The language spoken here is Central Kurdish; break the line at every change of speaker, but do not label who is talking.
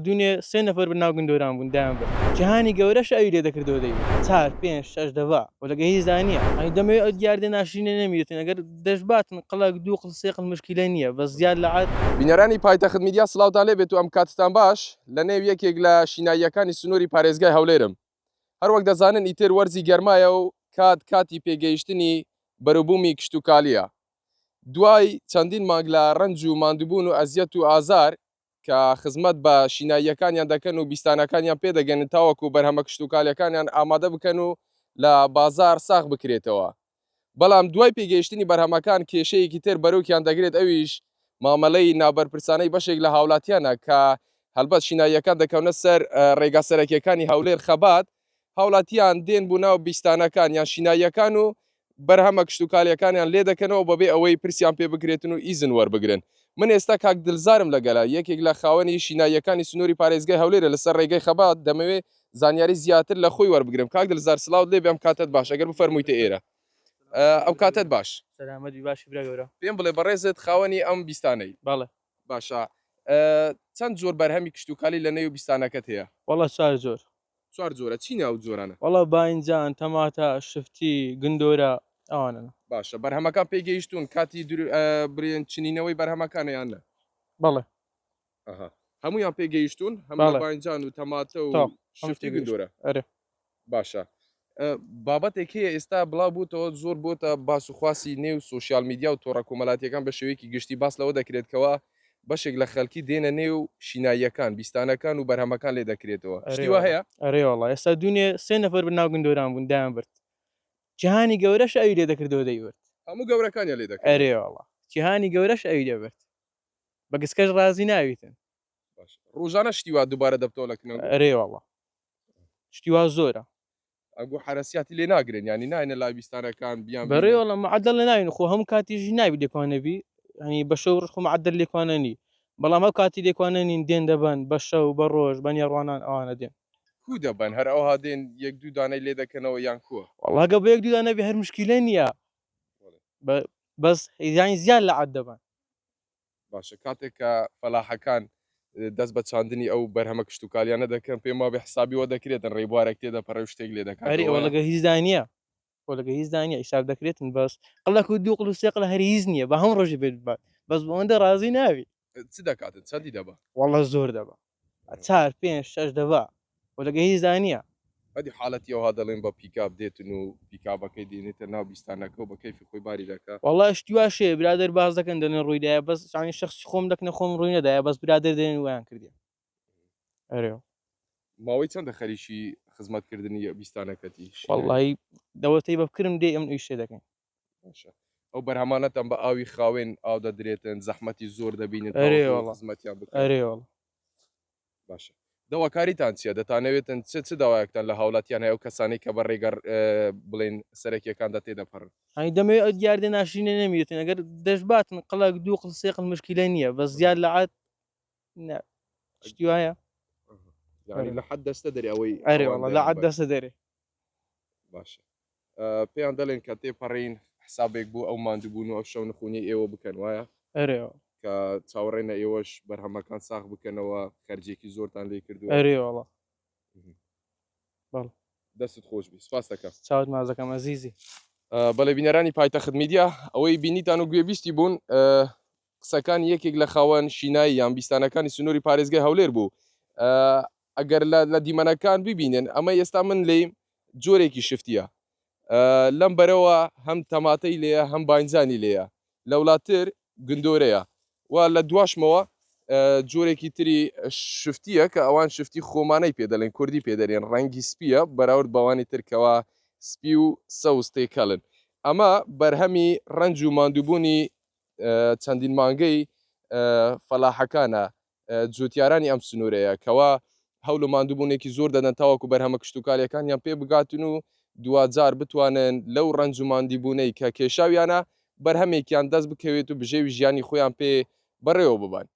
دنیا سه نفر بناو گندۆران بوون دایان بر جیهانی گەورەش ئەوی لێ دەکردەوە دەیوت 4 5 6 دەڤا وەلەگە هیچ زانیە ئەی دەمەوێت ئەو دیاردە ناشرینە نەمیێتن ئەگەر دەشباتن قەڵک دوو قڵ سێ قڵ مشکلە نییە بەس زیاد لە عاد
بینەرانی پایتەخت میدیا سڵاوتان لێبێت و ئەم کاتتان باش لە نێو یەکێک لە شیناییەکانی سنووری پارێزگای هەولێرم هەروەک دەزانن ئیتر وەرزی گەرمایە و کاتی پێگەیشتنی بەروبوومی کشت و کالیە دوای چەندین مانگ لە ڕەنج و ماندووبوون و ئەزیەت و ئازار کە خزمەت بە شیناییەکانیان دەکەن و بیستانەکانیان پێدەگەنن تاوەکو بەرهەمە کشت و کالیەکانیان ئامادە بکەن و لە بازار ساغ بکرێتەوە بەڵام دوای پێگەیشتنی بەرهەمەکان کێشەیەکی تر بەرەوکیان دەگرێت ئەویش مامەلەی نابەرپرسانەی بەشێک لە هاوڵاتیانە کە هەلبەت شیناییەکان دەکەونە سەر ڕێگا سەرەکیەکانی هەولێر خەبات هاوڵاتیان دێن بوو ناو بیستانەکان یان شیناییەکان و بەرهەمە کشت و کالیەکانیان لێ دەکەنەوە بەبێ ئەوەی پرسیان پێ بکرێتن و ئیزن وەربگرن من ئێستا کاک دلزارم لەگەڵا یەکێک لە خاوەنی شیناییەکانی سنووری پارێزگای هەولێرە لەسەر ڕێگەی خەبات دەمەوێت زانیاری زیاتر لە خۆی وەربگرم کاک دلزار سڵاوت لێ بێم کاتت باش ئەگەر بفەرموویتە ئێرە ئەو کاتت باش
سەلامەتی باشی برا گەورە
پێم بڵێ بەڕێزت خاوەنی ئەم بیستانەی
بەڵێ
باشە چەند زۆر بەرهەمی کشت و کالی لە نێو بیستانەکەت هەیە
وەڵە زۆر
چوار زۆرە چینە ئەو زۆرانە
وەڵە باینجان تەماتە شفتی گندۆرە ئەوانن
باشە بەرهەمەکان پێگەیشتون کاتی برێن چنینەوەی بەرهەمەکانیان نە
بەڵێ
هەمویان پێگەیشتون هەموو باینجان و تەماتە و شفتی گندۆرە
ئەرێ
باشە بابەتێک هەیە ئێستا بڵاو بووتەوە زۆر بۆتە باس و خواسی نێو سوۆسیال میدیا و تۆڕە کۆمەڵاتیەکان بە شێوەیەکی گشتی باس لەوە دەکرێتکەوە بەشێک لە خەڵکی دێنە نێو شیناییەکان بیستانەکان و بەرهەمەکان لێ دەکرێتەوە شتیوە هەیە
ئەرێ وەڵا ئێستا دنیا سێ نەفر بناو گندۆران بوون دایان برد جیهانی گەورەش ئەوی لێ دەکردەوە دەیوت
هەموو گەورەکانیان لێ دەکرێت
ئەرێ وەڵا جیهانی گەورەش ئەوی دەبرد بە گسکەش ڕازی ناویتن
ڕۆژانە شتیوا دووبارە دەبتەوە لەکنەوە
ئەرێ وەڵا شتیوا زۆرە
ئەگو حرەسیاتی لێ ناگرن ینی ناینە لای بیستانەکان بیان
بەڕێ وەڵا معدەڵ لە ناوین خۆ هەموو کاتیژی ناوی لێکوانەبی هەنی بە شەو ڕخ معدەل لێکوانەنی بەڵام ئەو کاتی لێکوانەنین دێن دەبن بە شەو بە ڕۆژ بە نێڕوانان ئەوانە دێن
کو دەبن هەر ئەوها دێن یەک دوو دانەی لێ دەکەنەوە یان کووە
وەڵاگە بە یەک دوو دانەبی هەر مشکلە نییە بەس هیزانی زیاد لە عاد دەبن
باشە کاتێک کە فەلاحەکان دەست بە چاندنی ئەو بەرهەمە کشت و کالیانە دەکەن پێم وابێ حسابیەوە دەکرێتن ڕێبوارێک تێدا پەڕە شتێک لێ دەکات
وەڵەگە هیچ دانیە وەڵەگە هیچ دانیە ئیساب دەکرێتن بەس قەڵک و دوو قڵ و سێ قڵ هەر هیچ نییە بە هەم ڕۆژی بێت بات بەس بۆ ئەوەندە ڕازی ناوی
چ دەکاتن چەندی دەبە
وەڵە زۆر دەبە 4 5 6 دەڤا وەلەگە هیچ زانیە
ئەدی حاڵەتی ئەوها دەڵێن بە پیکاپ دێتن و پیکاپەکەی دێنێتە ناو بیستانەکە و بە کەیفی خۆی باری دەکات
وەڵا شتیوا شێ برادر باز دەکەن دەنێ ڕوویدایە بەس شانی شخصی خۆم دەکنە خۆم ڕووی نەدایە بەس برادر دێن ویان کردی ئەرێ
ماوەی چەندە خەریکی خزمەتکردنی بیستانەکەتی
وەڵی دەوەتەی بە بکرم دێ ئەم ئیشێ دەکەین
ئەو بەرهەمانەتەن بە ئاوی خاوێن ئاو دەدرێتن زەحمەتی زۆر دەبینێت خزمەتیان بکەن
ئەرێ وەڵ
باشە دەواکاریتان چییە دەتانەوێتن چ داوایەکتان لە هاوڵاتیان هەیە و کەسانی کە بە ڕێگەر بڵێن سەرەکیەکاندا تێدەپەڕن
هەنی دەمەوێت ئەو دیاردە ناشرینە نەمیێتن ئەگەر دەشباتن قەڵک دوو قڵ سێ قڵ مشکلە نییە بەس زیاد لە عاد شتی وایە
لە حد دەستە دەری ئەوەی
ئەرێ وەڵا لە عاد دەستە دەرێ
باشە پێیان دەڵێن کە تێپەڕین حسابێک بوو ئەو ماندووبوون و ئەو شەو نخونی ئێوە بکەن وایە
ئەرێ
کە چاوەڕێنە ئێوەش بەرهەمەکان ساغ بکەنەوە خەرجێکی زۆرتان لێ کردو
ئەرێ وەڵا بەڵ
دەستت خۆش بی سپاس دەکەم
چاوت مازەکەم ئەزیزی
بەڵێ بینەرانی پایتەخت میدیا ئەوەی بینیتان و گوێبیستی بوون قسەکان یەکێک لە خاوەن شینایی یان بیستانەکانی سنووری پارێزگای هەولێر بوو ئەگەر لە دیمەنەکان ببینن ئەمە ئێستا من لێم جۆرێکی شفتیە لەم بەرەوە هەم تەماتەی لێیە هەم باینجانی لێیە لە وڵاتر گندۆرەیە و لە دواشمەوە جۆرێکی تری شفتیە کە ئەوان شفتی خۆمانەی پێدەڵێن کوردی پێدەرێن ڕەنگی سپیە بەراورد بەوانی ترکەوە سپی و سەوستێکەڵن ئەمە بەرهەمی ڕەنج و ماندووبوونی چەندین مانگەی فەلاحەکانە جوتیارانی ئەم سنوورەیە کەوا هەوڵ و ماندووبوونێکی زۆر دەدەن تاوەکو بەرهەمە کشت و کاریەکانیان پێ بگاتن و دوجار بتوانن لەو ڕەنج و ماندیبوونەی کە کێشاویانە بەرهەمێکیان دەست بکەوێت و بژێوی ژیانی خۆیان پێ بەڕێوە ببن.